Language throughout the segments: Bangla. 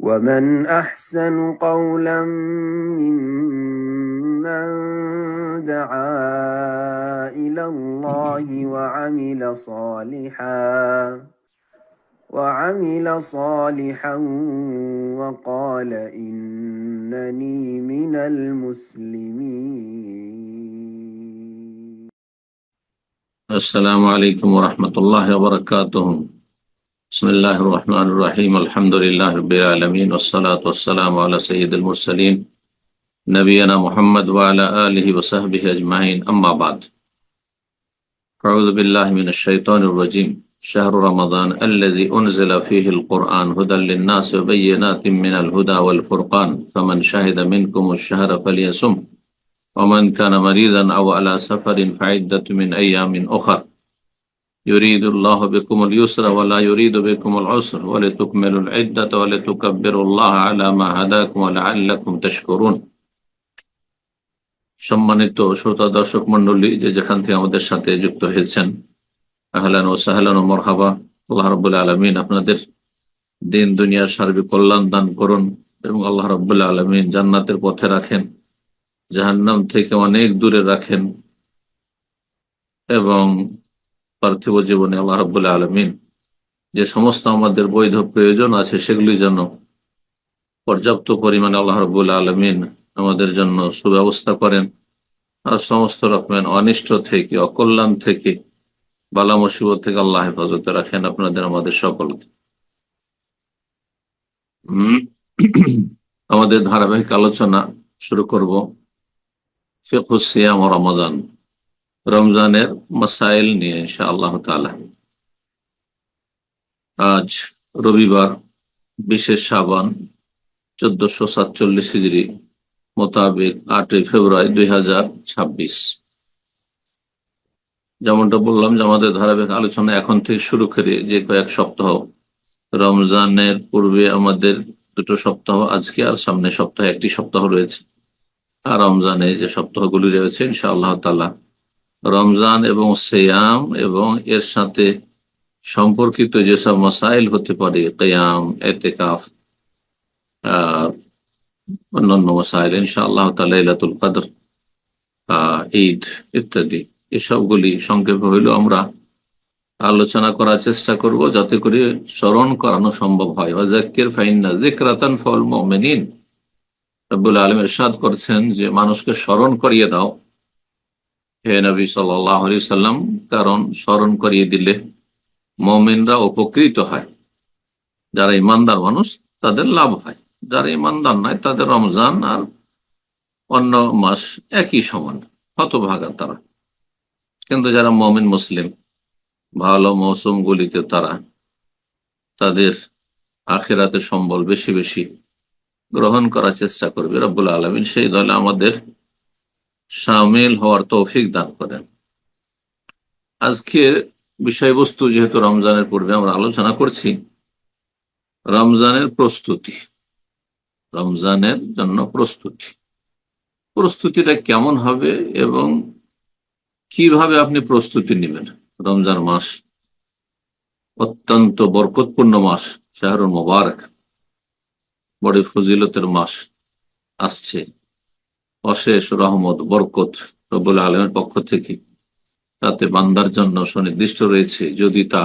ومن أحسن قولا ممن دعا إلى الله وعمل صالحا وقال إنني من المسلمين. السلام عليكم ورحمة الله وبركاته. بسم الله الرحمن الرحيم. الحمد لله رب العالمين والصلاة والسلام على سيد المرسلين نبينا محمد وعلى آله وصحبه أجمعين. أما بعد، أعوذ بالله من الشيطان الرجيم. شهر رمضان الذي أنزل فيه القرآن هدى للناس وبينات من الهدى والفرقان فمن شهد منكم الشهر فليصم ومن كان مريضا أو على سفر فعدة من أيام أخر يريد الله بكم اليسر ولا يريد بكم العسر ولتكملوا العدة ولتكبروا الله على ما هداكم ولعلكم تشكرون. সম্মানিত শ্রোতা দর্শক মণ্ডলী, যে যেখান থেকে আমাদের সাথে যুক্ত হয়েছেন, আহলান ও সাহলান ও মারহাবা। আল্লাহ রাব্বুল আলামিন আপনাদের দিন দুনিয়ার সার্বিক কল্যাণ দান করুন এবং আল্লাহ রাব্বুল আলামিন জান্নাতের পথে রাখেন, জাহান্নাম থেকে অনেক দূরে রাখেন এবং পার্থিব জীবনে আল্লাহ রাব্বুল আলামিন যে সমস্ত আমাদের বৈধ প্রয়োজন আছে সেগুলি যেন পর্যাপ্ত পরিমাণে আল্লাহ রাব্বুল আলামিন আমাদের জন্য সুব্যবস্থা করেন, আর সমস্ত রকমের অনিষ্ট থেকে, অকল্যাণ থেকে, বালা মুসিবত থেকে আল্লাহ হেফাজতে রাখেন আপনাদের আমাদের সকলকে। আমাদের ধারাবাহিক আলোচনা শুরু করব ফিকহুস সিয়াম ও রমাদান, রমজানের মাসাইল নিয়ে ইনশাআল্লাহ তাআলা। আজ রবিবার 20 শাবান 1447 হিজরি মোতাবেক 8 ফেব্রুয়ারি 2026। যেমনটা বললাম যে আমাদের ধারাবাহিক আলোচনা এখন থেকে শুরু করে যে কয়েক সপ্তাহ, রমজানের পূর্বে আমাদের 2 সপ্তাহ, আজকে আর সামনে সপ্তাহে 1 সপ্তাহ রয়েছে, আর রমজানে যে সপ্তাহগুলি রয়েছে ইনশাআল্লাহ তাআলা রমজান এবং সিয়াম এবং এর সাথে সম্পর্কিত যেসব মাসাইল হতে পারে, কিয়াম, ইতিকাফ, অন্যান্য মাসাইল ইনশাআল্লাহ তাআলা, লাইলাতুল কদর, ঈদ ইত্যাদি, এসবগুলি সংক্ষেপে হইলেও আমরা আলোচনা করার চেষ্টা করব, যাতে করে স্মরণ করানো সম্ভব হয়। ওয়াযাক্কির ফাইন্না যিকরা তানফাউল মুমিনিন। রব্বুল আলামিন ইরশাদ করছেন যে মানুষকে স্মরণ করিয়ে দাও হে নবী সাল্লাল্লাহু আলাইহি সাল্লাম, কারণ স্মরণ করিয়ে দিলে মুমিনরা উপকৃত হয়। যারা ইমানদার মানুষ তাদের লাভ হয়, যারা ইমানদার নয় তাদের রমজান আর অন্য মাস একই সমান, হতভাগা তারা। কিন্তু যারা মুমিন মুসলিম, ভালো মৌসুম গুলিতে তারা তাদের আখিরাতের সম্বল বেশি বেশি গ্রহণ করার চেষ্টা করবে। রব্বুল আলামিন সেই দলে আমাদের শামিল হওয়ার তৌফিক দান করেন। আজকের বিষয়বস্তু, যেহেতু রমজানের পূর্বে আমরা আলোচনা করছি, রমজানের প্রস্তুতি, রমজানের জন্য প্রস্তুতিটা কেমন হবে এবং কিভাবে আপনি প্রস্তুতি নেবেন। রমজান মাস অত্যন্ত বরকতপূর্ণ মাস, শাহরুল মুবারক, বড় ফজিলতের মাস আসছে। অশেষ রহমত, বরকত রব্বুল আলামিনের পক্ষ থেকে তাতে বান্দার জন্য সুনির্দিষ্ট রয়েছে, যদি তা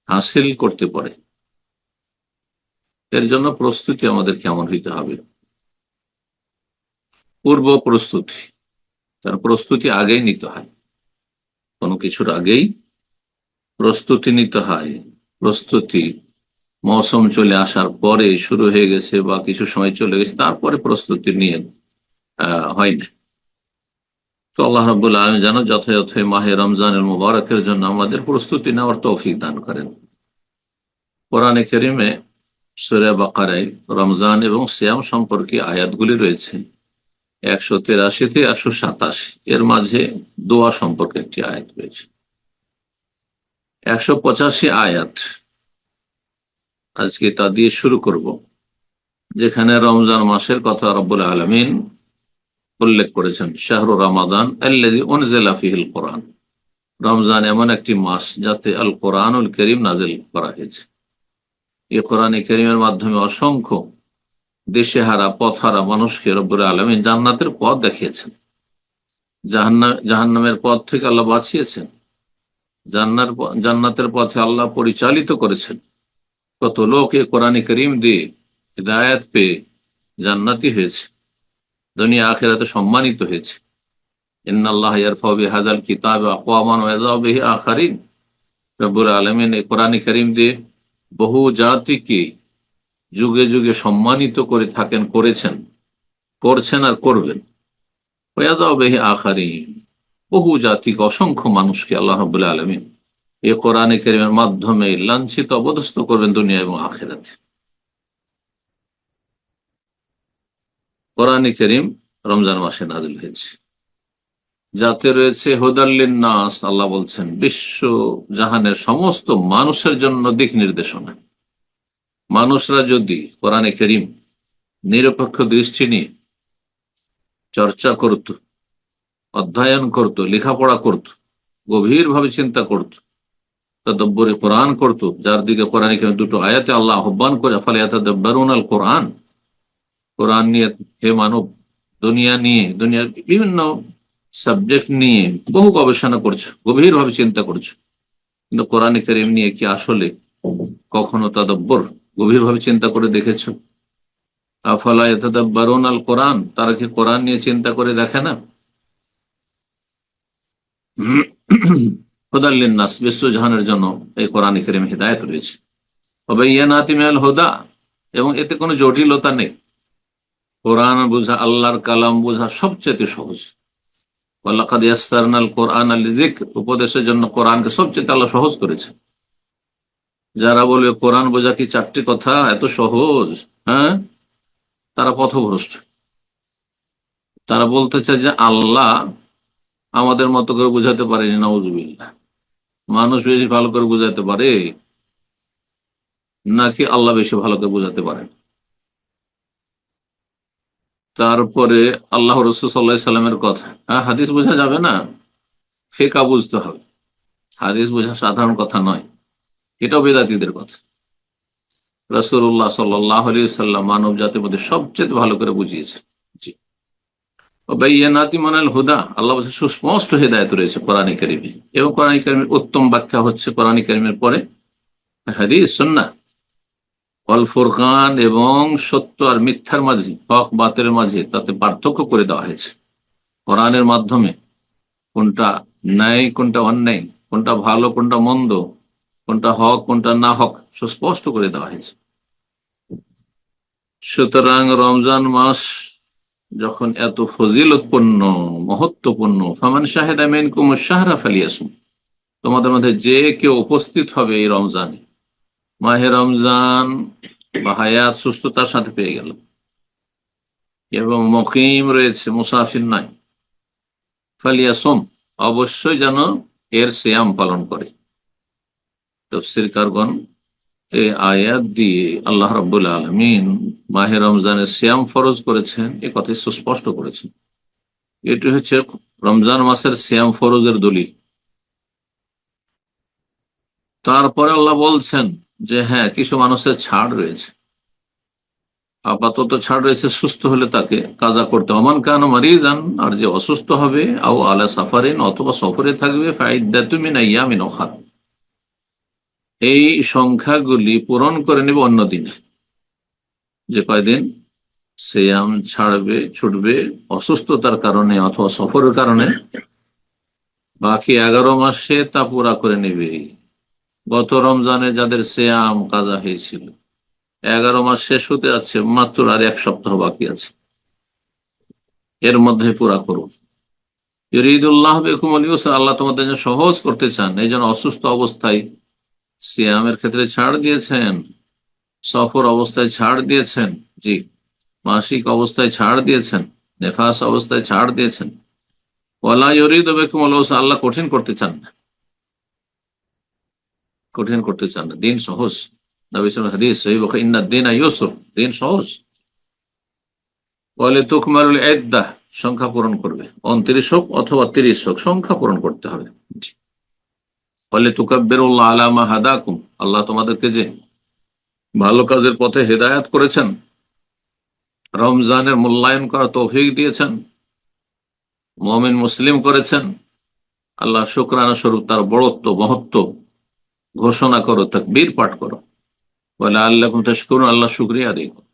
হাসিল করতে পারে। এর জন্য প্রস্তুতি আমাদের কেমন হইতে হবে? পূর্ব প্রস্তুতি, তার প্রস্তুতি আগেই নিতে হয়, কোনো কিছুর আগেই প্রস্তুতি নিতে হয়। প্রস্তুতি মৌসুম চলে আসার পরে শুরু হয়ে গেছে বা কিছু সময় চলে গেছে, তারপরে প্রস্তুতি নিয়ে হয় না। তো আল্লাহ রাব্বুল আলামিন যেন যথাযথ মাহে রমজানুল মুবারকের জন্য আমাদের প্রস্তুতি নেওয়ার তৌফিক দান করেন। কোরআনে কারীমে সূরা বাকারায় রমজান এবং সিয়াম সম্পর্কে আয়াতগুলি রয়েছে 183 থেকে 187। এর মাঝে দোয়া সম্পর্কে একটি আয়াত রয়েছে 185 আয়াত। আজকে তা দিয়ে শুরু করব, যেখানে রমজান মাসের কথা রব্বুল আলামিন উল্লেখ করেছেন। শাহরু রমাদান আল্লাযী উনজিলা ফীহিল কুরআন। রমজান এমন একটি মাস যাতে আল কোরআনুল কারীম নাযিল করা হয়েছে। এই কোরআনে কারীমের মাধ্যমে অসংখ্য দিশেহারা পথহারা মানুষকে রব্বুল আলামিন জান্নাতের পথ দেখিয়েছেন, জাহান্নামের পথ থেকে আল্লাহ বাঁচিয়েছেন, জান্নাতের পথে আল্লাহ পরিচালিত করেছেন। কত লোক এই কোরআনে কারীম দিয়ে হিদায়াত পেয়ে জান্নাতি হয়েছে, দুনিয়া আখিরাতে সম্মানিত হয়েছে। ইন্নাল্লাহা ইয়ারফাউ বিহাযাল কিতাবি আকওয়ামান ওয়া ইয়াযউ বিহি আখারিন। রব্বুল আলামিন এই কোরআনে কারীম দিয়ে বহু জাতিকে যুগে যুগে সম্মানিত করে থাকেন, করেছেন, করছেন আর করবেন। ওয়া ইয়াযউ বিহি আখারিন, বহু জাতিকে, অসংখ্য মানুষকে আল্লাহ রাব্বুল আলামিন এই কোরআনে কারীমের মাধ্যমে লাঞ্ছিত অপদস্থ করবেন দুনিয়া এবং আখিরাতে। কোরআনে কারীম রমজান মাসে নাজিল হয়েছে, যাতে রয়েছে হুদাল লিন্নাস। আল্লাহ বলছেন বিশ্ব জাহানের সমস্ত মানুষের জন্য দিক নির্দেশনা। মানুষরা যদি কোরআনে কারীম নিরপেক্ষ দৃষ্টি নিয়ে চর্চা করত, অধ্যয়ন করত, লেখাপড়া করত, গভীরভাবে চিন্তা করত, তাদাব্বুরে কোরআন করত, যার দিকে কোরআনে কারীম দুটো আয়াতে আল্লাহ আহ্বান করে ফালায়াতাদাব্বারুনাল কোরআন, কোরআন নিয়ে হে মানব, দুনিয়া নিয়ে, দুনিয়ার বিভিন্ন সাবজেক্ট নিয়ে বহু গবেষণা করছো, গভীরভাবে চিন্তা করছো, কিন্তু কোরআনে কারীম নিয়ে কি আসলে কখনো তাদাব্বুর, গভীরভাবে চিন্তা করে দেখেছো? আফালা ইয়াতাদাব্বারুনাল কোরআন, তারা কি কোরআন নিয়ে চিন্তা করে দেখে না? হুদাল লিন্নাস, বিশ্ব জাহানের জন্য এই কোরআনে কারীম হিদায়াত রয়েছে। ওয়া বায়্যিনাতিন মিনাল হুদা, এবং এতে কোনো জটিলতা নেই। কোরআন বোঝা, আল্লাহর কালাম বোঝা সবচেয়ে সহজ। ওয়ালাকাদ ইয়াসসারনাল কোরআনা লিযিকর, উপদেশের জন্য কোরআনকে সবচেয়ে আল্লাহ সহজ করেছে। যারা বলবে কোরআন বোঝা কি চারটি কথা, এত সহজ, হ্যাঁ, তারা পথভ্রষ্ট। তারা বলতে চায় যে আল্লাহ আমাদের মতো করে বুঝাতে পারেনি, নাউজুবিল্লাহ। মানুষ বেশি ভালো করে বুঝাতে পারে নাকি আল্লাহ বেশি ভালো করে বুঝাতে পারেন? তারপরে আল্লাহ রাসূল সাল্লাল্লাহু আলাইহি সাল্লামের কথা, হ্যাঁ, হাদিস বোঝা যাবে না, ফিকহ বুঝতে হবে। হাদিস বোঝা সাধারণ কথা নয়, এটাও বেদাতীদের কথা। রাসূলুল্লাহ সাল্লাল্লাহু আলাইহি সাল্লাম মানব জাতির মধ্যে সবচেয়ে ভালো করে বুঝিয়েছে। জি, বায়্যিনাতিন মিনাল হুদা, আল্লাহ বলেন সুস্পষ্ট হিদায়াত রয়েছে কোরআনে কারীমে, এবং কোরআনে কারীমের উত্তম ব্যাখ্যা হচ্ছে কোরআনে কারীমের পরে হাদিস, সুন্নাহ। ওয়াল ফুরকান, এবং সত্য আর মিথ্যার মাঝে, হক বাতিলের মাঝে তাতে পার্থক্য করে দেওয়া হয়েছে কোরআনের মাধ্যমে। কোনটা ন্যায়, কোনটা অন্যায়, কোনটা ভালো, কোনটা মন্দ, কোনটা হক, কোনটা না হক, সুস্পষ্ট করে দেওয়া হয়েছে। সুতরাং রমজান মাস যখন এত ফজিলতপূর্ণ, মহত্বপূর্ণ, ফামান শাহিদা মিনকুমুশ শাহরা ফালিয়াসুম, তোমাদের মধ্যে যে কেউ উপস্থিত হবে এই রমজানে, মাহে রমজান বা হায়াত সুস্থতার সাথে পেয়ে গেল, এবং মুকিম রয়েছে, মুসাফির নাই, ফালিয়াসুম, অবশ্যই যেন এর সিয়াম পালন করে। তাফসীরকারগণ এই আয়াত দিয়ে আল্লাহ রাব্বুল আলামিন মাহে রমজানের সিয়াম ফরজ করেছেন, এ কথাই সুস্পষ্ট করেছেন। এটি হচ্ছে রমজান মাসের সিয়াম ফরজের দলিল। তারপরে আল্লাহ বলছেন যে হ্যাঁ, কিছু মানুষের ছাড় রয়েছে, আপাতত ছাড় রয়েছে, সুস্থ হলে তাকে কাজা করতে। ওমান কানা মারিদান, আর যে অসুস্থ হবে, আও আলা সাফারিন, অথবা সফরে থাকবে, ফাইদ্দাতুম মিন আইয়ামিন উখর, এই সংখ্যাগুলি পূরণ করে নেবে অন্য দিনে। যে কয়দিন সিয়াম ছাড়বে, ছুটবে অসুস্থতার কারণে অথবা সফরের কারণে, বাকি 11 মাসে তা পুরা করে নেবে। গত রমজানে যাদের সিয়াম কাজা হয়েছিল, 11 মাস শেষ হতে যাচ্ছে, মাত্র আর 1 সপ্তাহ বাকি আছে, এর মধ্যে পুরা করুন। ইউরিদুল্লাহ বিকুমুল ইউসর, আল্লাহ তোমাদের জন্য সহজ করতে চান, এই জন্য অসুস্থ অবস্থায় সিয়ামের ক্ষেত্রে ছাড় দিয়েছেন, সফর অবস্থায় ছাড় দিয়েছেন, জি, মাসিক অবস্থায় ছাড় দিয়েছেন, নেফাস অবস্থায় ছাড় দিয়েছেন। ওয়ালা ইউরিদু বিকুমুল ইউসর, আল্লাহ কঠিন করতে চান না, কঠিন করতে চান না, দিন সহজ। নবী সাল্লাল্লাহু আলাইহি হাদিস সহিহ বুখারী, ইন্নাদ দীনা ইউসর, দিন সহজ। ওয়ালি তুকমালুল ইদ্দাহ, সংখ্যা পূরণ করবে, 29 হোক অথবা 30 হোক, সংখ্যা পূরণ করতে হবে। ওয়ালি তুকাব্বিরুল্লাহ আলা মা হাদাকুম, আল্লাহ তোমাদেরকে যে ভালো কাজের পথে হেদায়েত করেছেন, রমজানের মূল্যায়ন করা তৌফিক দিয়েছেন, মুমিন মুসলিম করেছেন। আল্লাহ শুকরানা স্বরূপ তার বড়ত্ব মহত্ব ঘোষণা করো, তাকবীর পাঠ করো, বলে আল্লাহ তাশকুরুন, আল্লাহ শুকরিয়া আদায় করো।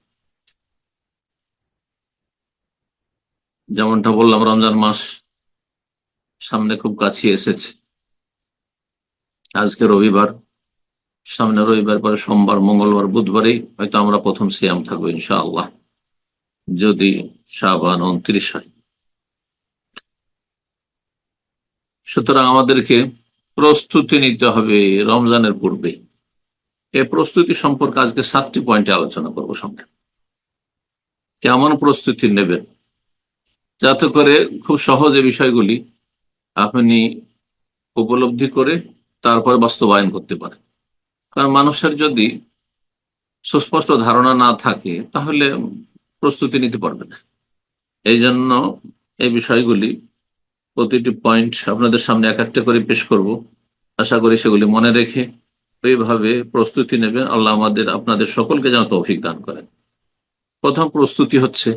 যেমনটা বললাম, রমজান মাস সামনে খুব কাছে এসেছে। আজকে রবিবার, সামনে রবিবার পরে সোমবার, মঙ্গলবার, বুধবারেই হয়তো আমরা প্রথম সিয়াম থাকবো ইনশাআল্লাহ, যদি শাবান 29 হয়। সুতরাং আমাদেরকে প্রস্তুতি নিতে হবে রমজানের পূর্বে। এই প্রস্তুতি সম্পর্কে আজকে 7টি পয়েন্টে আলোচনা করবো সঙ্গে। কেমন প্রস্তুতি নেবেন যাতে করে খুব সহজে বিষয়গুলি আপনি উপলব্ধি করে তারপর বাস্তবায়ন করতে পারেন। কারণ মানুষের যদি সুস্পষ্ট ধারণা না থাকে তাহলে প্রস্তুতি নিতে পারবে না। এই জন্য এই বিষয়গুলি প্রতিটি পয়েন্ট আপনাদের সামনে এক একটা করে পেশ করব। আশা করি সেগুলি মনে রেখে ওইভাবে প্রস্তুতি নেবেন। আল্লাহ আমাদের আপনাদের সকলকে যেন তৌফিক দান করেন। প্রথম প্রস্তুতি হচ্ছে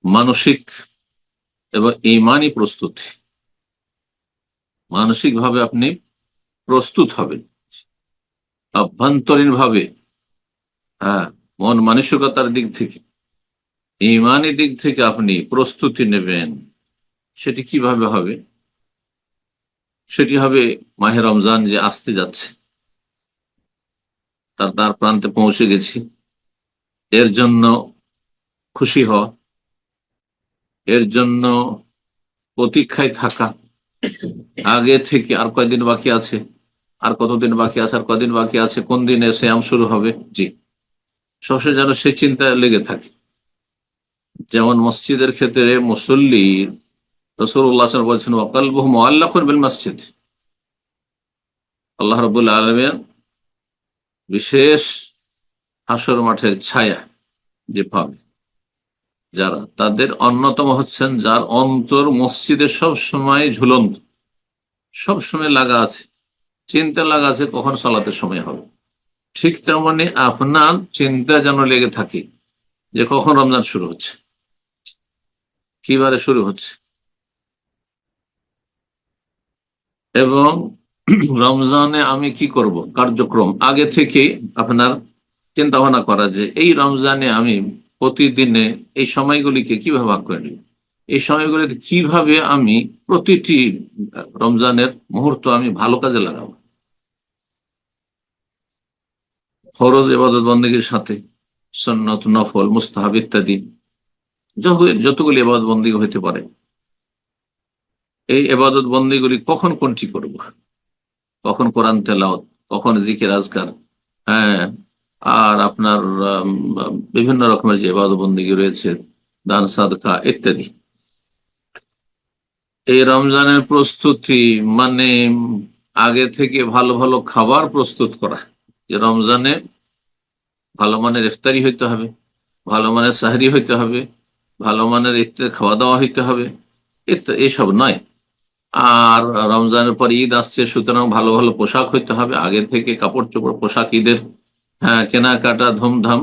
মানসিক এবং ঈমানি প্রস্তুতি। মানসিক ভাবে আপনি প্রস্তুত হবেন, আভ্যন্তরীণ ভাবে, হ্যাঁ, মন মানসিকতার দিক থেকে, ঈমানি দিক থেকে আপনি প্রস্তুতি নেবেন। সেটি কিভাবে হবে? সেটি হবে মাহে রমজান যে আসতে যাচ্ছে, তার দ্বার প্রান্তে পৌঁছে গেছি, এর জন্য খুশি হওয়া, এর জন্য প্রতীক্ষায় থাকা। আগে থেকে আর কয়দিন বাকি আছে, আর কতদিন বাকি আছে, আর কদিন বাকি আছে, কোন দিনে সিয়াম শুরু হবে, জি, সবসময় যেন সে চিন্তায় লেগে থাকে। যেমন মসজিদের ক্ষেত্রে মুসল্লি, রাসূলুল্লাহ সাল্লাল্লাহু আলাইহি ওয়াসাল্লাম বলছেন ওয়াকালবুহু মুআল্লাকুন বিল মসজিদ, আল্লাহ রাব্বুল আলামিন বিশেষ হাসর মাঠের ছায়া যে পাবে যারা, তাদের অন্যতম হচ্ছেন যার অন্তর মসজিদে সব সময় ঝুলন্ত, সব সময় লাগা আছে, চিন্তা লাগা আছে কখন সালাতের সময় হবে। ঠিক তেমনি আপনার চিন্তা যেন লেগে থাকে যে কখন রমজান শুরু হচ্ছে, কিবারে শুরু হচ্ছে, এবং রমজানে আমি কি করব কার্যক্রম আগে থেকে আপনার চিন্তা ভাবনা করা, যে এই রমজানে আমি প্রতিদিনে এই সময়গুলিকে কিভাবে ভাগ করে নিব, এই সময়গুলিতে কিভাবে আমি প্রতিটি রমজানের মুহূর্ত আমি ভালো কাজে লাগাবো। ফরজ ইবাদত বন্দেগীর সাথে সুন্নত, নফল, মুস্তাহাব ইত্যাদি যতগুলি ইবাদত বন্দেগী হইতে পারে, এই ইবাদত বন্দেগীগুলি কখন কোনটি করব, কখন কোরআন তেলাওয়াত, কখন জিকির আজকার, হ্যাঁ, আর আপনার বিভিন্ন রকমের যে ইবাদত বন্দেগী রয়েছে, দান সাদকা ইত্যাদি। এই রমজানের প্রস্তুতি মানে আগে থেকে ভালো ভালো খাবার প্রস্তুত করা, যে রমজানে ভালো মানের ইফতারি হইতে হবে, ভালো মানের সাহরি হইতে হবে, ভালো মানের খাওয়া দাওয়া হইতে হবে, এসব নয়। আর রমজানের পর ঈদ আসছে, সুতরাং ভালো ভালো পোশাক হইতে হবে, আগে থেকে কাপড় চোপড় পোশাক ঈদের, হ্যাঁ, কেনাকাটা ধুমধাম।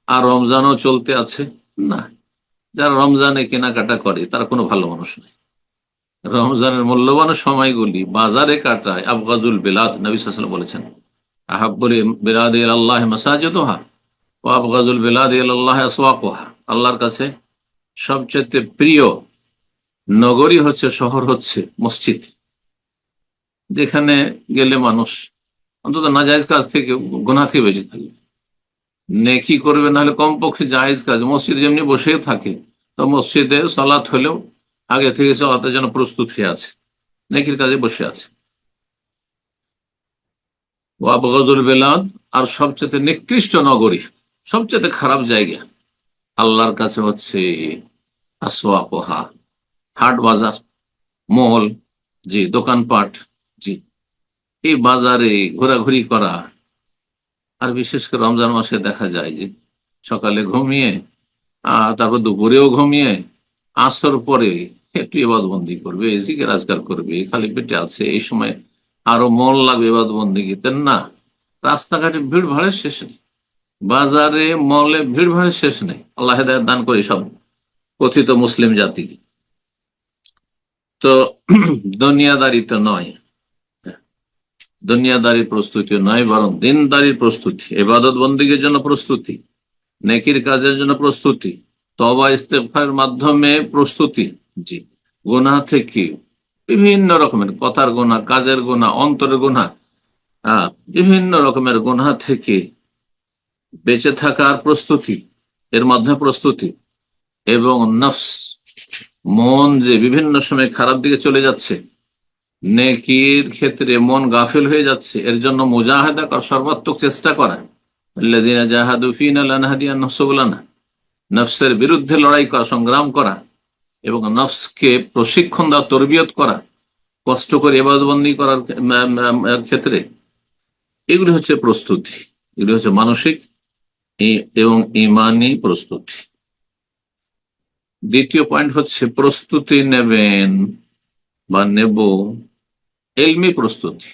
আর রমজানও চলতে আছে না, যারা রমজানে কেনাকাটা করে তারা কোনো ভালো মানুষ নয়। রমজানের মূল্যবান সময়গুলি বাজারে কাটায় আবগাজুল বিলাদ, নবী সাল্লাল্লাহু আলাইহি ওয়াসাল্লাম বলেছেন আহাব্বুল বিলাদ ইলাল্লাহ মাসাজিদুহা ওয়া আবগাজুল বিলাদ ইলাল্লাহ আসওয়াকুহা, আল্লাহর কাছে সবচেয়ে প্রিয় নগরী হচ্ছে, শহর হচ্ছে মসজিদ, যেখানে গেলে মানুষ অন্তত নাজায়েজ কাজ থেকে, গুনাহ থেকে বেঁচে থাকবে, নেকি করবে, নাহলে কমপক্ষে জায়েজ কাজ। মসজিদে যেমনি বসে থাকে, তো মসজিদে সালাত হলেও আগে থেকে সালাতের জন্য প্রস্তুত হয়ে আছে, নেকির কাজে বসে আছে। ওয়াবগাদুল বেলাদ, আর সবচেয়ে নিকৃষ্ট নগরী, সবচেয়ে খারাপ জায়গা আল্লাহর কাছে হচ্ছে আসওয়াকুহা, হাট বাজার, মল, জি, দোকানপাট, জি, এই বাজারে ঘোরাঘুরি করা। আর বিশেষ করে রমজান মাসে দেখা যায় যে সকালে ঘুমিয়ে, তারপর দুপুরেও ঘুমিয়ে, আসর পরে একটু ইবাদতবন্দি করবে, জিকির আজকার করবে, খালি পেটে আছে, এই সময় আরো মন লাগবে ইবাদতবন্দিতে, না, রাস্তাঘাটে ভিড় ভাড়ের শেষ নেই, বাজারে মলে ভিড় ভাড়ের শেষ নেই। আল্লাহ হেদায়েত দান করি সব কথিত মুসলিম জাতিকে। তো দুনিয়াদারি তো নয়, দুনিয়াদারির প্রস্তুতি নয়, বরং দিনদারির প্রস্তুতি, ইবাদত বন্দেগীর জন্য প্রস্তুতি, নেকির কাজের জন্য প্রস্তুতি, তওবা ইস্তেগফারের মাধ্যমে প্রস্তুতি। জি, গুনাহ থেকে, বিভিন্ন রকমের কথার গুনাহ, কাজের গুনাহ, অন্তরের গুনাহ, বিভিন্ন রকমের গুনাহ থেকে বেঁচে থাকার প্রস্তুতি, এর মাধ্যমে প্রস্তুতি। এবং নফস, মন যে বিভিন্ন সময় খারাপ দিকে চলে যাচ্ছে, নেকির ক্ষেত্রে মন গাফিল হয়ে যাচ্ছে, এর জন্য মুজাহাদা করা, সর্বাত্মক চেষ্টা করা। আল্লাযীনা জাহাদু ফীনা লানাহদিয়ান্নাহুম সুবুলানা, নফসের বিরুদ্ধে লড়াই করা, সংগ্রাম করা, এবং নফসকে প্রশিক্ষণ দেওয়া, তরবিয়ত করা, কষ্ট করে ইবাদতবন্দি করার ক্ষেত্রে, এগুলি হচ্ছে প্রস্তুতি। এগুলি হচ্ছে মানসিক এবং ইমানি প্রস্তুতি। দ্বিতীয় পয়েন্ট হচ্ছে প্রস্তুতি নেবেন বা নেব, ইলমি প্রস্তুতি,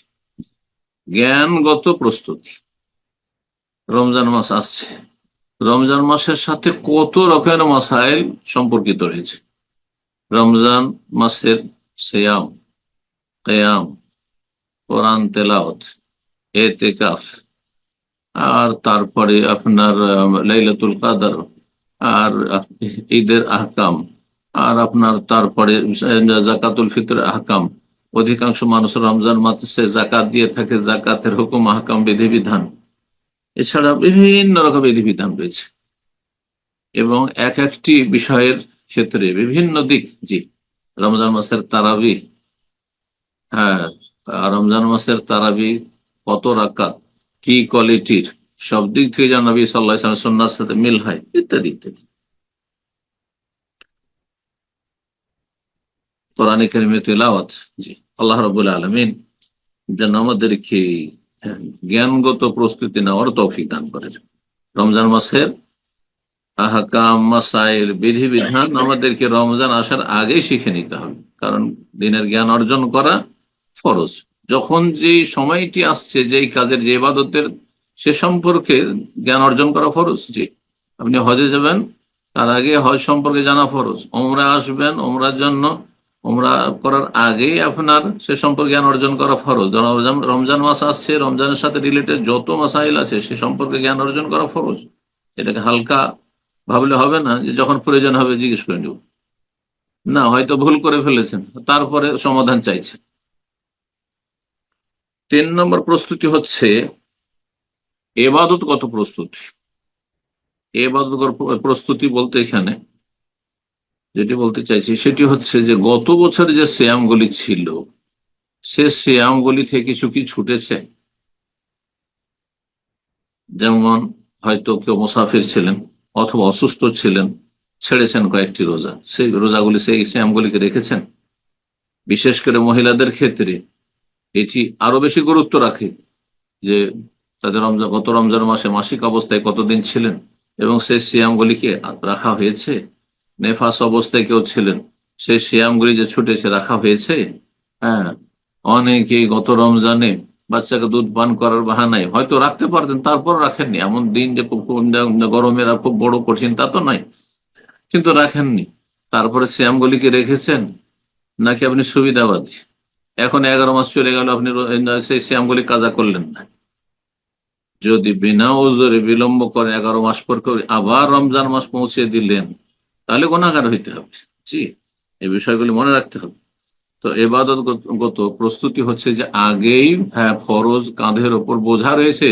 জ্ঞানগত প্রস্তুতি। রমজান মাস আসছে, রমজান মাসের সাথে কত রকমের মাসাইল সম্পর্কিত রয়েছে। রমজান মাসের সিয়াম, কিয়াম, কোরআন তেলাওয়াত, এতেকাফ, আর তারপরে আপনার লাইলাতুল কদর, আর ঈদের আহকাম, আর আপনার তারপরে যাকাতুল ফিতরের আহকাম। অধিকাংশ মানুষ রমজান মাসে যাকাত দিয়ে থাকে, যাকাতের হুকুম, আহকাম, বিধিবিধান, এছাড়া বিভিন্ন রকম বিধিবিধান রয়েছে এবং এক একটি বিষয়ের ক্ষেত্রে বিভিন্ন দিক। জি, রমজান মাসের তারাবি, হ্যাঁ, রমজান মাসের তারাবি কত রাকাত, কি কোয়ালিটির, সব দিক থেকে যেন নবী সাল্লাল্লাহু আলাইহি ওয়াসাল্লামের সুন্নাহর সাথে মিল হয়, ইত্যাদি ইত্যাদি। কোরআনে কারিমে তেলাওয়াত। জি, আল্লাহ রাব্বুল আলামিন যেন আমাদেরকে জ্ঞানগত প্রস্তুতি নেওয়ার তৌফিক দান করেন। রমজান মাসের আহকাম, মাসাইল, বিধিবিধান আমাদেরকে রমজান আসার আগেই শিখে নিতে হবে, কারণ দিনের জ্ঞান অর্জন করা ফরজ। যখন যে সময়টি আসছে, যেই কাজের, যে ইবাদতের, সে সম্পর্কে জ্ঞান অর্জন করা ফরজ। জি, আপনি হজে যাবেন, তার আগে হজ সম্পর্কে জানা ফরজ। ওমরা আসবেন, ওমরার জন্য, ওমরা করার আগেই আপনার সে সম্পর্কে জ্ঞান অর্জন করা ফরজ। রমজান মাস আসছে, রমজানের সাথে রিলেটেড যত মাসাইল আছে সে সম্পর্কে জ্ঞান অর্জন করা ফরজ। এটাকে হালকা ভাবলে হবে না যে যখন প্রয়োজন হবে জিজ্ঞেস করে নেব, না, হয়তো ভুল করে ফেলেছেন, তারপরে সমাধান চাইছেন। 3 নম্বর প্রস্তুতি হচ্ছে ইবাদতগত প্রস্তুতি। ইবাদতগত প্রস্তুতি বলতে এখানে যেটি বলতে চাইছি সেটি হচ্ছে যে গত বছর যে সিয়ামগুলি ছিল, সে সিয়ামগুলি থেকে কিছু কি ছুটেছে। যেমন হয়তো কেউ মুসাফির ছিলেন অথবা অসুস্থ ছিলেন, ছেড়েছেন কয়েকটি রোজা, সেই রোজাগুলি, সেই সিয়ামগুলিকে রেখেছেন। বিশেষ করে মহিলাদের ক্ষেত্রে এটি আরো বেশি গুরুত্ব রাখে যে তাদের গত রমজান মাসে মাসিক অবস্থায় কতদিন ছিলেন এবং সেই সিয়ামগুলিকে রাখা হয়েছে। নেফাস অবস্থায় কেউ ছিলেন, সেই সিয়ামগুলি যে ছুটেছে রাখা হয়েছে। হ্যাঁ, অনেকেই গত রমজানে বাচ্চাকে দুধ পান করার বাহানায় হয়তো রাখতে পারতেন, তারপর রাখেননি। এমন দিন যে গরমের খুব বড় কঠিন তা তো নয়, কিন্তু রাখেননি। তারপরে সিয়ামগুলিকে রেখেছেন, নাকি আপনি সুবিধাবাদী, এখন 11 মাস চলে গেল, আপনি সেই সিয়ামগুলি কাজা করলেন না। যদি বিনা ওজরে বিলম্ব করে 11 মাস পর করে আবার রমজান মাস পৌঁছে দিলেন, তাহলে গুনাহগার হইতে হবে। জি, এই বিষয়গুলি মনে রাখতে হবে। তো ইবাদতগত প্রস্তুতি হচ্ছে যে আগেই, হ্যাঁ, ফরজ কাঁধের ওপর বোঝা রয়েছে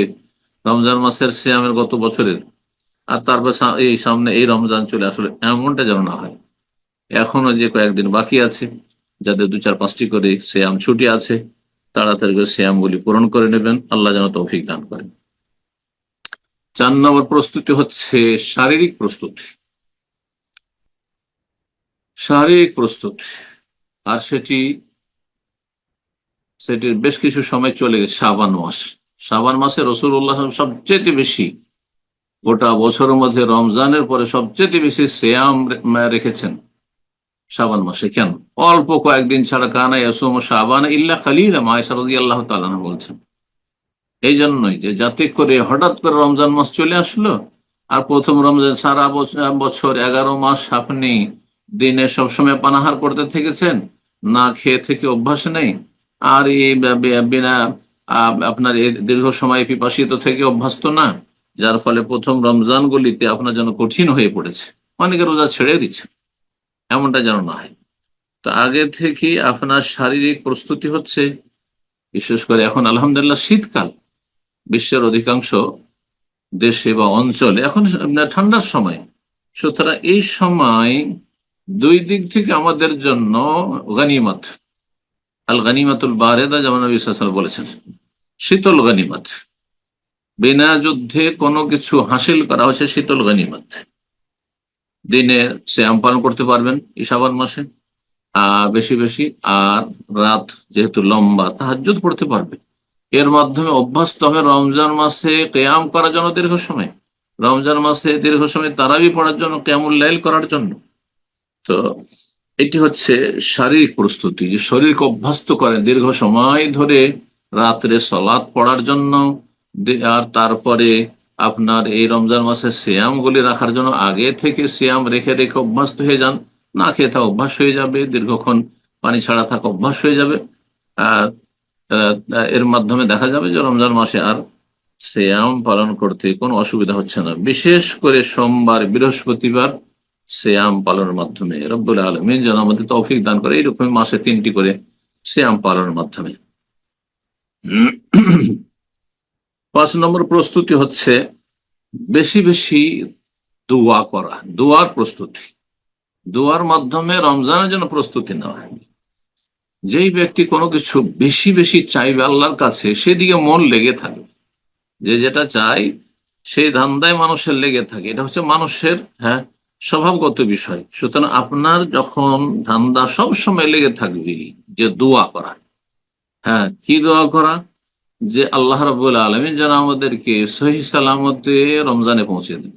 রমজান মাসের সিয়ামের গত বছরের, আর তারপর এই সামনে এই রমজান চলে আসলে এমনটা যেন না হয়। এখনো যে কয়েকদিন বাকি আছে, যাদের 2-4-5টি করে সিয়াম ছুটি আছে, তাড়াতাড়ি করে সিয়ামগুলি পূরণ করে নেবেন। আল্লাহ যেন তৌফিক দান করেন। 4 নম্বর প্রস্তুতি হচ্ছে শারীরিক প্রস্তুতি। শারীরিক প্রস্তুতি, আর সেটির বেশ কিছু সময় চলে গেছে। শাবান মাস, শাবান মাসে রাসূলুল্লাহ সবচেয়ে বেশি, গোটা বছরের মধ্যে রমজানের পরে সবচেয়ে বেশি সিয়াম রেখেছেন শাবান মাসে। কেন? অল্প কয়েকদিন ছাড়া, কানা ইয়াসুমু শাবান ইল্লা কালিলা, আয়েশা রাদিয়াল্লাহু তাআলা বলছেন এই জন্যই যে যাতে করে হঠাৎ করে রমজান মাস চলে আসলো, আর প্রথম রমজান সারা বছর 11 মাস আপনি দিনে সবসময় পানাহার করতে থেকেছেন, না খেয়ে থেকে অভ্যাস নেই, আর এই বিনা আপনার এই দীর্ঘ সময় পিপাসিত থেকে অভ্যস্ত না, যার ফলে প্রথম রমজান গুলিতে আপনার জন্য কঠিন হয়ে পড়েছে, অনেকে রোজা ছেড়ে দিচ্ছে, এমনটা যেন না হয়। তো আগে থেকে আপনার শারীরিক প্রস্তুতি হচ্ছে, বিশেষ করে এখন আলহামদুলিল্লাহ শীতকাল, বিশ্বের অধিকাংশ দেশে বা অঞ্চলে এখন ঠান্ডার সময়, সুতরাং এই সময় দুই দিক থেকে আমাদের জন্য গনিমত, আল গনিমাতুল বারেদা, যেমন নবী সাল্লাল্লাহু আলাইহি ওয়াসাল্লাম বলেছেন, শীতল গনিমত। বিনা যুদ্ধে কোনো কিছু হাসিল করা হচ্ছে শীতল গনিমত। দিনে সিয়াম পালন করতে পারবেন এই শাবান মাসে বেশি বেশি, আর রাত যেহেতু লম্বা তাহাজ্জুদ পড়তে পারবে। এর মাধ্যমে অভ্যস্ত হবে রমজান মাসে কিয়াম করার জন্য দীর্ঘ সময়, রমজান মাসে দীর্ঘ সময় তারাবি পড়ার জন্য, কিয়ামুল লাইল করার জন্য। তো এটি হচ্ছে শারীরিক প্রস্তুতি, যে শরীরকে অভ্যস্ত করেন দীর্ঘ সময় ধরে রাত্রে সালাত পড়ার জন্য। আর তারপরে আপনার এই রমজান মাসে সিয়াম গুলি রাখার জন্য আগে থেকে সিয়াম রেখে রেখে অভ্যস্ত হয়ে যান, না খেয়ে থাকা অভ্যাস হয়ে যাবে, দীর্ঘক্ষণ পানি ছাড়া থাকা অভ্যাস হয়ে যাবে। আহ এর মাধ্যমে দেখা যাবে যে রমজান মাসে আর সিয়াম পালন করতে কোনো অসুবিধা হচ্ছে না, বিশেষ করে সোমবার, বৃহস্পতিবার সিয়াম পালনের মাধ্যমে রব্বুল আলামিন যেন আমাদের তৌফিক দান করে এইরকম মাসে 3টি করে সিয়াম পালনের মাধ্যমে। 5 নম্বর প্রস্তুতি হচ্ছে বেশি বেশি দোয়া করা, দোয়ার প্রস্তুতি, দোয়ার মাধ্যমে রমজানের জন্য প্রস্তুতি নেওয়া। যেই ব্যক্তি কোনো কিছু বেশি বেশি চাইবে আল্লাহর কাছে, সেদিকে মন লেগে থাকে, যে যেটা চাই সেই ধান্দায় মানুষের লেগে থাকে, এটা হচ্ছে মানুষের স্বভাবগত বিষয়। সুতরাং আপনার যখন ধান্দা সব সময় লেগে থাকবে যে দোয়া করা, কি দোয়া করা, যে আল্লাহ রাব্বুল আলামিন যেন আমাদেরকে সহি সালামতে রমজানে পৌঁছে দেন,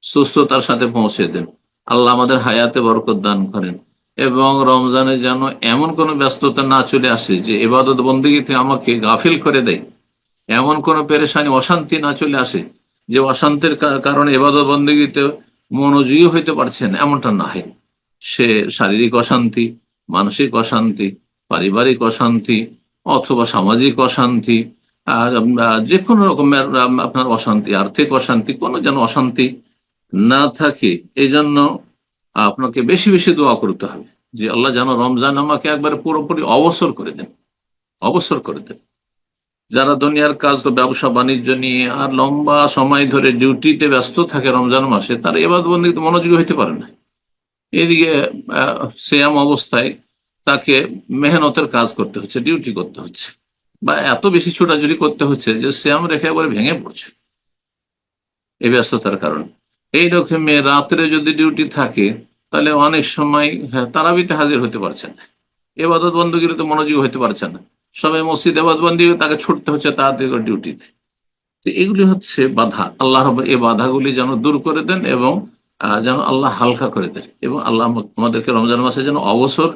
সুস্থতার সাথে পৌঁছে দেন, আল্লাহ আমাদের হায়াতে বরকত দান করেন, এবং রমজানে যেন এমন কোন ব্যস্ততা না চলে আসে যে ইবাদত বন্দেগীতে আমাকে গাফিল করে দেয়, এমন কোন পেরেশানি অশান্তি না চলে আসে যে অশান্তির কারণে ইবাদত বন্দেগীতে মনোযোগী হইতে পারছেন, এমনটা না হয়। সে শারীরিক অশান্তি, মানসিক অশান্তি, পারিবারিক অশান্তি, অথবা সামাজিক অশান্তি, যে কোনো রকমের আপনার অশান্তি, আর্থিক অশান্তি, কোনো যেন অশান্তি না থাকে। এই জন্য আপনাকে বেশি বেশি দোয়া করতে হবে যে আল্লাহ যেন রমজান আমাকে একবারে পুরোপুরি অবসর করে দেন, অবসর করে দেন। যারা দুনিয়ার কাজ, ব্যবসা বাণিজ্য নিয়ে আর লম্বা সময় ধরে ডিউটিতে ব্যস্ত থাকে রমজান মাসে, তারা ইবাদত বন্দেগীতে মনোযোগী হইতে পারে না। এদিকে সিয়াম অবস্থায় তাকে মেহনতের কাজ করতে হচ্ছে, ডিউটি করতে হচ্ছে, বা এত বেশি ছোটাছুটি করতে হচ্ছে যে সিয়াম রেখে একবারে ভেঙে পড়ছে এই ব্যস্ততার কারণে। এইরকম রাত্রে যদি ডিউটি থাকে, তাহলে অনেক সময় তারাবিতে হাজির হতে পারছেন না, ইবাদত বন্দেগীতে মনোযোগী হতে পারছেন না, সবাই মসজিদ ইবাদত বন্দেগী, তাকে ছুটতে হচ্ছে তাড়াতাড়ি ডিউটিতে। তো এগুলি হচ্ছে বাধা। আল্লাহ রাব্বুল এই বাধাগুলি যেন দূর করে দেন, এবং যেন আল্লাহ হালকা করে দেন, এবং আল্লাহ আমাদেরকে রমজান মাসে যেন অবসর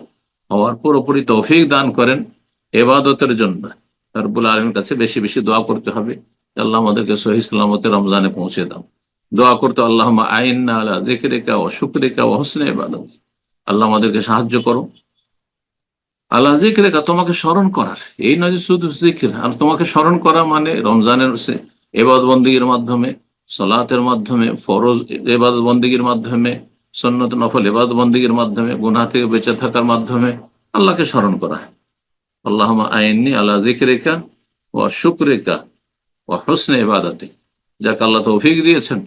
হওয়ার পুরোপুরি তৌফিক দান করেন ইবাদতের জন্য। রব্বুল আলামিনের কাছে বেশি বেশি দোয়া করতে হবে, আল্লাহ আমাদেরকে সহি সালামতে রমজানে পৌঁছে দাও। দোয়া করতে আল্লাহুম্মা আইন্না আলা যিকরিকা ওয়া শুকরিকা ওয়া হুসনি ইবাদাতিক, আল্লাহ আমাদেরকে সাহায্য করো আল্লাহ যিকরিকা, তোমাকে স্মরণ করার। এই নয় যে শুধু জিকির, আর তোমাকে স্মরণ করা মানে রমজানের ইবাদত বন্দেগীর মাধ্যমে, সালাতের মাধ্যমে, ফরজ ইবাদত বন্দেগীর মাধ্যমে, সুন্নত নফল ইবাদত বন্দেগীর মাধ্যমে, গুনাহ থেকে বেঁচে থাকার মাধ্যমে আল্লাহকে স্মরণ করা। আল্লাহুম্মা আইন্নি আলা যিকরিকা ওয়া শুকরিকা ওয়া হুসনি ইবাদাতিক, যাকে আল্লাহ তৌফিক দিয়েছেন,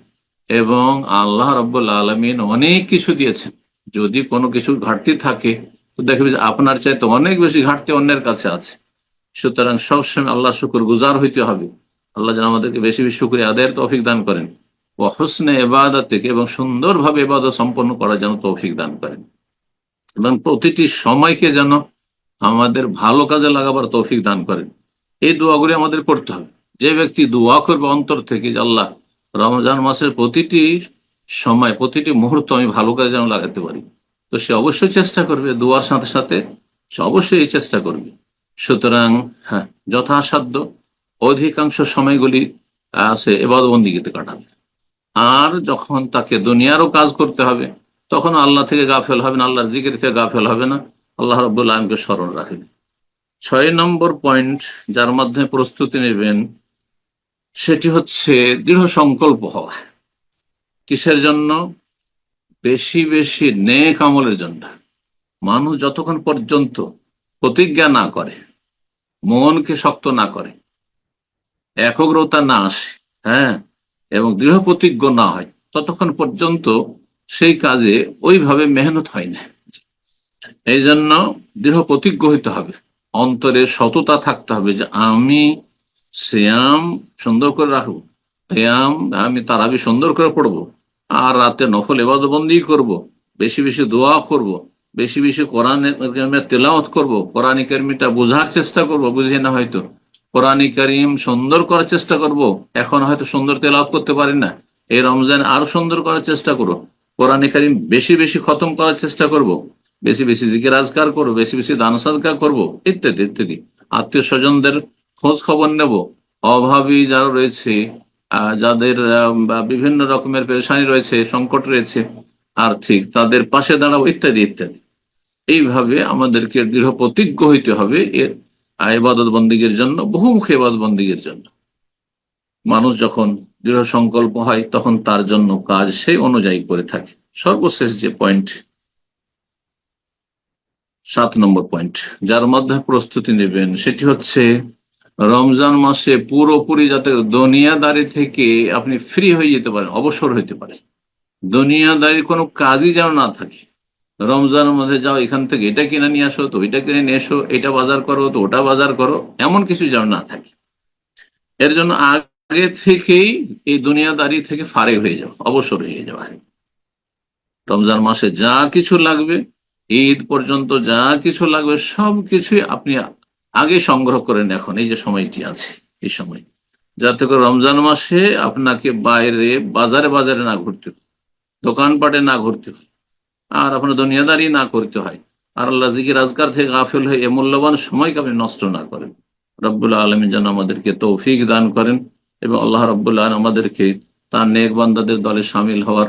এবং আল্লাহ রাব্বুল আলামিন অনেক কিছু দিয়েছেন। যদি কোনো কিছুর ঘাটতি থাকে, তো দেখবে যে আপনার চাইতে অনেক বেশি ঘাটতি অন্যের কাছে আছে। সুতরাং সবসময় আল্লাহ শুকর গুজার হইতে হবে। আল্লাহ যেন আমাদেরকে বেশি বেশি শুকরিয়া আদায়ের তৌফিক দান করেন, ও হুসনে ইবাদাতিক, এবং সুন্দরভাবে ইবাদত সম্পন্ন করার যেন তৌফিক দান করেন, এবং প্রতিটি সময়কে যেন আমাদের ভালো কাজে লাগাবার তৌফিক দান করেন। এই দোয়াগুলি আমাদের করতে হবে। যে ব্যক্তি দোয়া করবে অন্তর থেকে যে আল্লাহ রমজান মাসের প্রতিটি সময়, প্রতিটি মুহূর্ত আমি ভালো কাজে যেন লাগাতে পারি, তো সে অবশ্যই চেষ্টা করবে, দোয়ার সাথে সাথে সে অবশ্যই এই চেষ্টা করবে। সুতরাং যথাসাধ্য অধিকাংশ সময়গুলি সে ইবাদতবন্দিগিতে কাটাবে। আর যখন তাকে দুনিয়ারও কাজ করতে হবে, তখন আল্লাহ থেকে গাফেল হবে না, আল্লাহর জিকির থেকে গাফেল হবে না, আল্লাহ রাব্বুল আলামিনকে স্মরণ রাখবে। 6 নম্বর পয়েন্ট যার মাধ্যমে প্রস্তুতি নেবেন সেটি হচ্ছে দৃঢ় সংকল্প হওয়া। কিসের জন্য? বেশি বেশি নেক আমলের জন্য। মানুষ যতক্ষণ পর্যন্ত প্রতিজ্ঞা না করে, মনকে শক্ত না করে, একগ্রতা না আসে, হ্যাঁ, এবং দৃঢ় প্রতিজ্ঞ না হয়, ততক্ষণ পর্যন্ত সেই কাজে ওইভাবে মেহনত হয় না। এই জন্য দৃঢ় প্রতিজ্ঞ হইতে হবে, অন্তরে সততা থাকতে হবে যে আমি সিয়াম সুন্দর করে রাখবো, কিয়াম আমি তারাবি সুন্দর করে পড়বো, আর রাতে নফল ইবাদত বন্দি করব, বেশি বেশি দোয়া করব, বেশি বেশি কোরআন তেলাওয়াত করব, কোরআন কারীমটা বোঝার চেষ্টা করব, বুঝি না হয়তো কোরআন কারীম সুন্দর করার চেষ্টা করব, এখন হয়তো সুন্দর তেলাওয়াত করতে পারি না, এই রমজান আরো সুন্দর করার চেষ্টা করব, কোরআন কারীম বেশি বেশি খতম করার চেষ্টা করব, বেশি বেশি জিকির আজকার করবো, বেশি বেশি দান সাদকা করবো, ইত্যাদি ইত্যাদি। আত্মীয় স্বজনদের খোঁজ খবর নেব, অভাবী যারা রয়েছে, যাদের বিভিন্ন রকমের পেরেশানি রয়েছে, সংকট রয়েছে আর্থিক, তাদের পাশে দাঁড়াবো, ইত্যাদি ইত্যাদি। এইভাবে আমাদেরকে দৃঢ় প্রতিজ্ঞ হইতে হবে এর ইবাদত বন্দিগির জন্য, বহুমুখী ইবাদত বন্দিগির জন্য। মানুষ যখন দৃঢ় সংকল্প হয় তখন তার জন্য কাজ সেই অনুযায়ী করে থাকে। সর্বশেষ যে পয়েন্ট, 7 নম্বর পয়েন্ট যার মধ্যে প্রস্তুতি নেবেন সেটি হচ্ছে রমজান মাসে পুরোপুরি যাতে দুনিয়াদারি থেকে আপনি ফ্রি হয়ে যেতে পারেন, অবসর হইতে পারেন, দুনিয়াদারির কোনো কাজই যেন না থাকে। রমজানের মধ্যে যাও, এখান থেকে এটা কিনে নিয়ে আসো, তো ওইটা কিনে নিয়ে এসো, এটা বাজার করো, তো ওটা বাজার করো, এমন কিছু যেন না থাকে। এর জন্য আগে থেকেই এই দুনিয়াদারি থেকে ফারেক হয়ে যাও, অবসর হয়ে যাওয়া। রমজান মাসে যা কিছু লাগবে, ঈদ পর্যন্ত যা কিছু লাগবে, সবকিছুই আপনি আগে সংগ্রহ করেন। এখন এই যে সময়টি আছে, এই সময় যাতে করে রমজান মাসে আপনাকে বাইরে বাজারে বাজারে না ঘুরতে হয়, দোকানপাটে না ঘুরতে হয়, আর আপনার দুনিয়াদারি না করতে হয়, আর আল্লাহ জিকির আজকার থেকে গাফিল হয়ে এ মূল্যবান সময়কে আপনি নষ্ট না করেন। রব্বুল আলামিন যেন আমাদেরকে তৌফিক দান করেন এবং আল্লাহ রব্বুল আলামিন আমাদেরকে তার নেক বান্দাদের দলে শামিল হওয়ার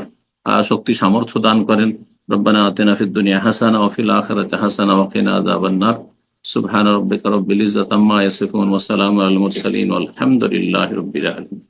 শক্তি সামর্থ্য দান করেন। রব্বানা আতিনা ফিদ দুনিয়া হাসানা ওয়া ফিল আখিরাতি হাসানা ওয়া কিনা আযাবান নার। সুবহানা রাব্বিকা রাব্বিল ইজ্জাতি আম্মা ইয়াসিফুন ওয়া সালামুন আলাল মুরসালিন ওয়াল হামদুলিল্লাহি রাব্বিল আলামিন।